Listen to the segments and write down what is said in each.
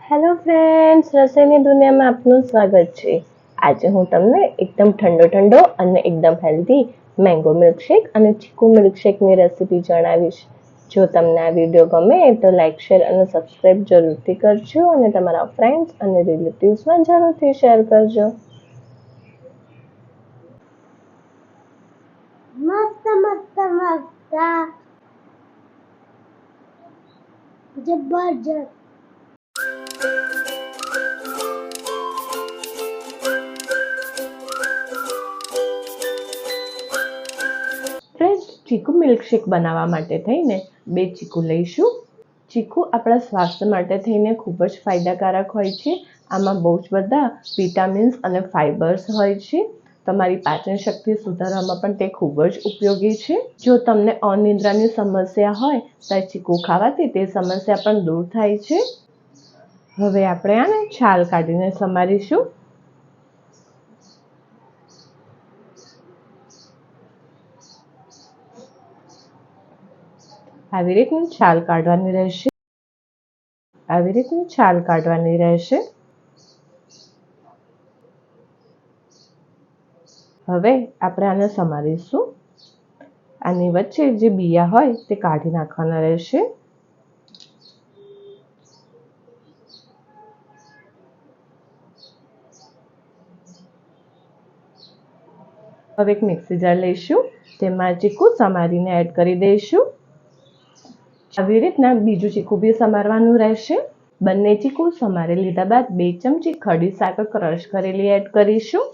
Hello friends, રસોઈની દુનિયામાં આપનું સ્વાગત છે। આજે હું તમને એકદમ ઠંડો અને એકદમ હેલ્ધી મેંગો મિલ્કશેક અને ચીકુ મિલ્કશેકની રેસીપી જણાવીશ। જો તમને આ વિડીયો ગમે તો લાઈક, શેર અને સબસ્ક્રાઇબ જરૂરથી કરજો અને તમારા ફ્રેન્ડ્સ અને રિલેટિવ્સમાં જરૂરથી શેર કરજો। મસ્ત મસ્ત મસ્ત જબરજસ્ત। ફ્રેન્ડ્સ, ચીકુ મિલ્કશેક બનાવવા માટે થઈને 2 ચીકુ લઈશું। ચીકુ આપણા સ્વાસ્થ્ય માટે થઈને ખૂબ જ ફાયદાકારક હોય છે। આમાં બહુ જ બધા વિટામિન્સ અને ફાઇબર્સ હોય છે। તમારી પાચન શક્તિ સુધારવામાં પણ તે ખૂબ જ ઉપયોગી છે। જો તમને અનિદ્રાની સમસ્યા હોય તો ચીકુ ખાવાથી તે સમસ્યા પણ દૂર થાય છે। હવે આપણે આને છાલ કાઢીને સમારીશું। આવી રીતની છાલ કાઢવાની રહેશે। હવે આપણે આને સમારીશું। આની વચ્ચે જે બિયા હોય તે કાઢી નાખવાના રહેશે। હવે એક મિક્સી જાર લઈશું, તેમાં ચીકુ સમારીને એડ કરી દઈશું। આવી રીતના બીજું ચીકુ બી સમારવાનું રહેશે। બંને ચીકુ સમારી લીધા બાદ 2 ચમચી ખડી સાકર ક્રશ કરેલી એડ કરીશું।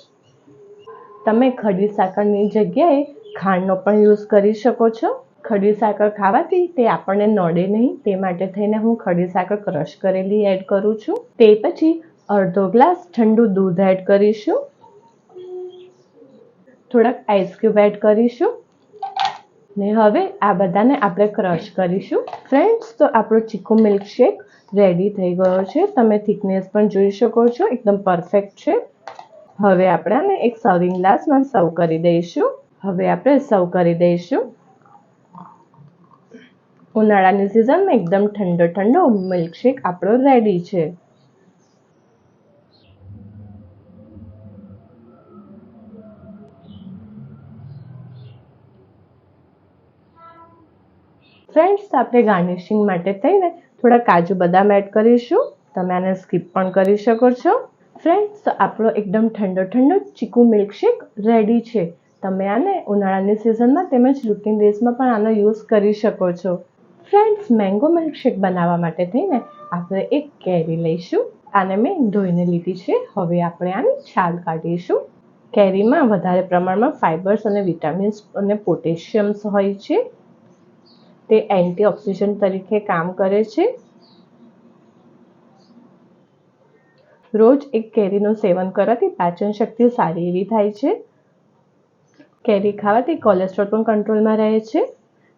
તમે ખડી સાકરની જગ્યાએ ખાંડનો પણ યુઝ કરી શકો છો। ખડી સાકર ખાવાથી તે આપણને નડે નહીં, તે માટે થઈને હું ખડી સાકર ક્રશ કરેલી એડ કરું છું। તે પછી અડધો ગ્લાસ ઠંડુ દૂધ એડ કરીશું। થોડાક આઈસ ક્યુબ એડ કરીશું ને હવે આ બધાને આપણે ક્રશ કરીશું। ફ્રેન્ડ્સ, તો આપણો ચીકુ મિલ્કશેક રેડી થઈ ગયો છે। તમે થિકનેસ પણ જોઈ શકો છો, એકદમ પરફેક્ટ છે। હવે આપણે આને એક સર્વિંગ ગ્લાસમાં સર્વ કરી દઈશું। ઉનાળાની સિઝનમાં એકદમ ઠંડો મિલ્કશેક આપણો રેડી છે। ફ્રેન્ડ્સ, આપણે ગાર્નિશિંગ માટે થઈને થોડા કાજુ બદામ એડ કરીશું। તમે આને સ્કીપ પણ કરી શકો છો। ફ્રેન્ડ્સ, આપણો એકદમ ઠંડો ચીકુ મિલ્કશેક રેડી છે। તમે આને ઉનાળાની સિઝનમાં તેમજ રૂટીન ડેઝમાં પણ આનો યુઝ કરી શકો છો। ફ્રેન્ડ્સ, મેંગો મિલ્કશેક બનાવવા માટે થઈને આપણે એક કેરી લઈશું। આને મેં ધોઈને લીધી છે। હવે આપણે આની છાલ કાઢીશું। કેરીમાં વધારે પ્રમાણમાં ફાઇબર્સ અને વિટામિન્સ અને પોટેશિયમ્સ હોય છે। તે એન્ટીઓક્સિડન્ટ તરીકે કામ કરે છે। રોજ એક કેરીનું સેવન કરવાથી પાચન શક્તિ સારી એવી થાય છે। કેરી ખાવાથી કોલેસ્ટ્રોલ પણ કંટ્રોલમાં રહે છે।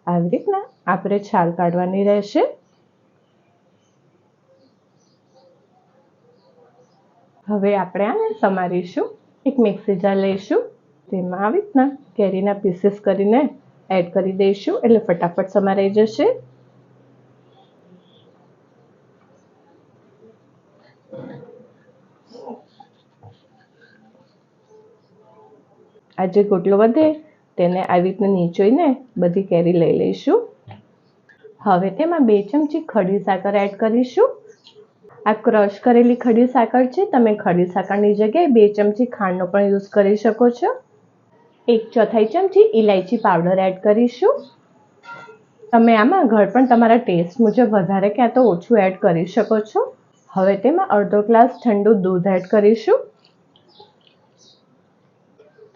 આવી રીતના આપણે છાલ કાઢવાની રહેશે। હવે આપણે આને સમારીશું। એક મિક્સી જાર લઈશું, તેમાં આવી રીતના કેરીના પીસીસ કરીને એડ કરી દઈશું, એટલે ફટાફટ સમારાઈ જશે। આ જે ગોટલો વધે તેને આવી રીતના નીચોઈને બધી કેરી લઈ લઈશું। હવે તેમાં 2 ચમચી ખડી સાકર એડ કરીશું। આ ક્રશ કરેલી ખડી સાકર છે। તમે ખડી સાકરની જગ્યાએ 2 ચમચી ખાંડનો પણ યુઝ કરી શકો છો। 1/4 ચમચી ઇલાયચી પાવડર એડ કરીશું। તમે આમાં ગળપણ તમારા ટેસ્ટ મુજબ વધારે ક્યાં તો ઓછું એડ કરી શકો છો। હવે તેમાં અડધો ગ્લાસ ઠંડુ દૂધ એડ કરીશું।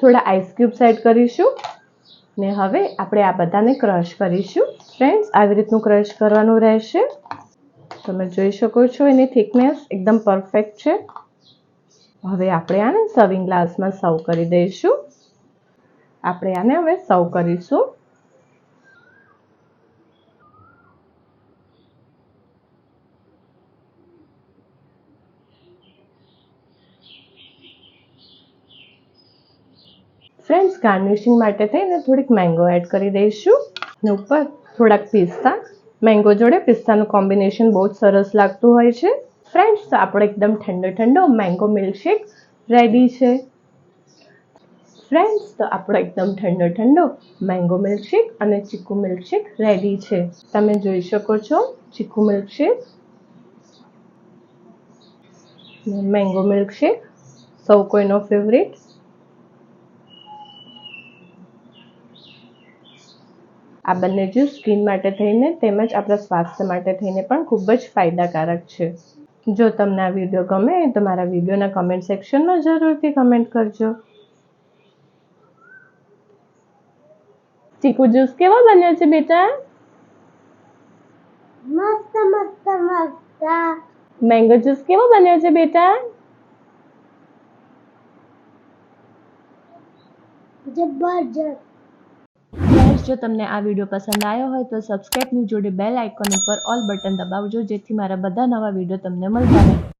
થોડા આઈસ ક્યુબ્સ એડ કરીશું ને હવે આપણે આ બધાને ક્રશ કરીશું। ફ્રેન્ડ્સ, આવી રીતનું ક્રશ કરવાનું રહેશે। તમે જોઈ શકો છો એની થિકનેસ એકદમ પરફેક્ટ છે। હવે આપણે આને સર્વિંગ ગ્લાસમાં સર્વ કરી દઈશું। આપણે આને હવે સર્વ કરીશું। ફ્રેન્ડ્સ, ગાર્નિશિંગ માટે થઈને થોડીક મેંગો એડ કરી દઈશું ને ઉપર થોડાક પિસ્તા। મેંગો જોડે પિસ્તાનું કોમ્બિનેશન બહુ જ સરસ લાગતું હોય છે। ફ્રેન્ડ્સ, તો આપણો એકદમ ઠંડો ઠંડો મેંગો મિલ્કશેક રેડી છે. ફ્રેન્ડ્સ, તો આપણો એકદમ ઠંડો ઠંડો મેંગો મિલ્કશેક અને ચીકુ મિલ્કશેક રેડી છે. તમે જોઈ શકો છો ચીકુ મિલ્કશેક, મેંગો મિલ્કશેક સૌ કોઈનો ફેવરેટ. આ બંને જ્યુસ સ્કિન માટે થઈને તેમજ આપણા સ્વાસ્થ્ય માટે થઈને પણ ખૂબ જ ફાયદાકારક છે. જો તમને આ વિડીયો ગમે તો મારા વિડીયોના કમેન્ટ સેક્શનમાં જરૂરથી કમેન્ટ કરજો. ચીકુ જ્યુસ કેવો બન્યો છે બેટા? મસ્ત મસ્ત મસ્ત. મેંગો જ્યુસ કેવો બન્યો છે બેટા? જબરજસ્ત. ફ્રેન્ડ્સ, જો તમને આ વિડીયો પસંદ આવ્યો હોય તો સબસ્ક્રાઇબની જોડે બેલ આઇકોન ઉપર ઓલ બટન દબાવજો, જેથી મારા બધા નવા વિડીયો તમને મળતા રહે.